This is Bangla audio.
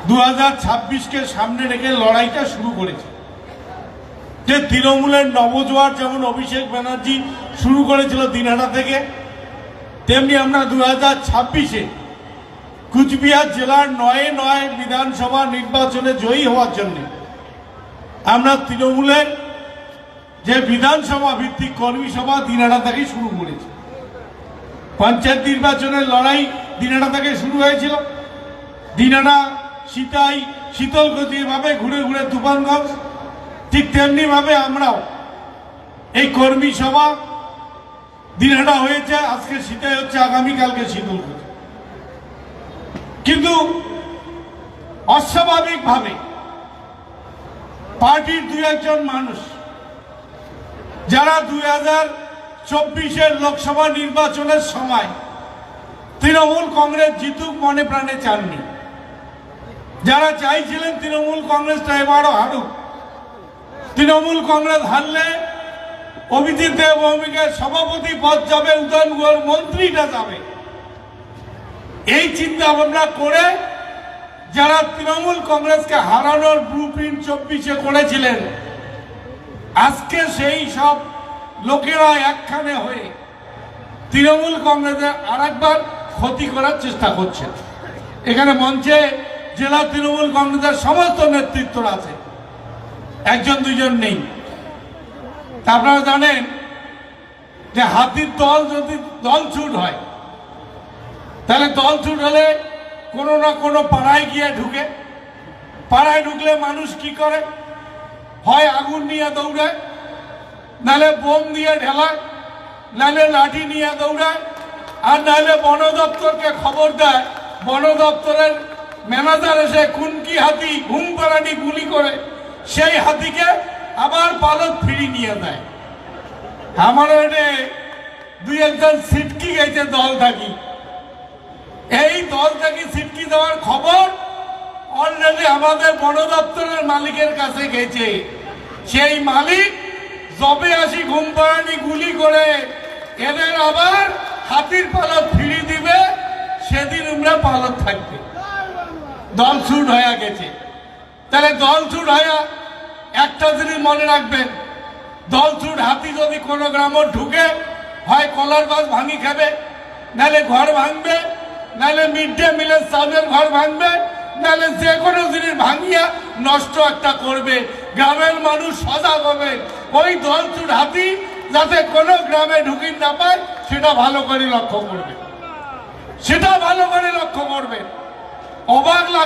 2026কে সামনে রেখে লড়াইটা শুরু করেছে। যে তৃণমূলের নবজোয়ার যেমন অভিষেক ব্যানার্জি শুরু করেছিল দিনহাটা থেকে, তেমনি আমরা 2026-এ কুচবিহার জেলার 9 বিধানসভা নির্বাচনে জয়ী হওয়ার জন্য আমরা তৃণমূলের যে বিধানসভা ভিত্তিক কর্মী সভা দিনহাটা থেকে শুরু করেছি। পঞ্চায়েত নির্বাচনের লড়াই দিনহাটা থেকে শুরু হয়েছিল। দিনহাটা, সিতাই, শীতলকুচি ভাবে ঘুরে ঘুরে তুফানগঞ্জ, ঠিক তেমনি ভাবে আমরাও এই কর্মী সভা দিনহাটা হয়েছে, আজকে সিতাই হচ্ছে, আগামীকালকে শীতলকুচি। কিন্তু অস্বাভাবিকভাবে পার্টির দুই একজন মানুষ যারা 2024-এর লোকসভা নির্বাচনের সময় তৃণমূল কংগ্রেস জিতুক মনে প্রাণে চাননি, যারা চাইছিলেন তৃণমূল কংগ্রেসটা এবারও হারুক, তৃণমূল কংগ্রেস হারলে অভিজিৎ দেব ভৌমিকের সভাপতি পদ যাবে, উদয়ন গুহর মন্ত্রীটা যাবে, এই চিন্তা ভাবনা করে যারা তৃণমূল কংগ্রেসকে হারানোর ব্লুপ্রিন্ট 24-এ করেছিলেন, আজকে সেই সব লোকেরা একখানে হয়ে তৃণমূল কংগ্রেসের আরেকবার ক্ষতি করার চেষ্টা করছেন। এখানে মঞ্চে জেলা তৃণমূল কংগ্রেসের সমস্ত নেতৃত্বরা আছে, একজন দুইজন নেই। আপনারা জানেন যে হাতির দল যদি দলছুট হয়, তাহলে দলছুট হলে কোনো না কোনো পাড়ায় গিয়ে ঢুকে, পাড়ায় ঢুকলে মানুষ কি করে, হয় আগুন নিয়ে দৌড়ায়, নাহলে বোম দিয়ে ঢেলায়, নাহলে লাঠি নিয়ে দৌড়ায়, আর নাহলে বন দপ্তরকে খবর দেয়। বন দপ্তরের ম্যানেজার এসে খুনকি হাতি ঘুম পাড়ানি গুলি করে সেই হাতিকে আবার পালক ফিরিয়ে নিয়ে দেয়। আমার দুই একজন সিটকি গেছে দল থাকি, এই দল থেকে সিটকি দেওয়ার খবর অলরেডি আমাদের বন দপ্তরের মালিকের কাছে গেছে। সেই মালিক জবে আসি ঘুম পাড়ানি গুলি করে এদের আবার হাতির পালক ফিরিয়ে দিবে, সেদিন আমরা পালক থাকবে। দল ছুট হয়ে গেছে। তাহলে দল ছুট হয়ে একটা জিনিস মনে রাখবেন, দল ছুট হাতি যদি কোনো গ্রামে ঢুকে, হয় কলার গাছ ভাঙি খাবে, নাহলে ঘর ভাঙবে, নাহলে মিড ডে মিলের চালের ঘর ভাঙবে, নাহলে যে কোনো জিনিস ভাঙিয়া নষ্ট একটা করবে। গ্রামের মানুষ সজাগ হবে, ওই দলছুট হাতি যাতে কোনো গ্রামে ঢুকি না পায় সেটা ভালো করে লক্ষ্য করবে, সেটা ভালো করে লক্ষ্য করবে। অবাক লাগে।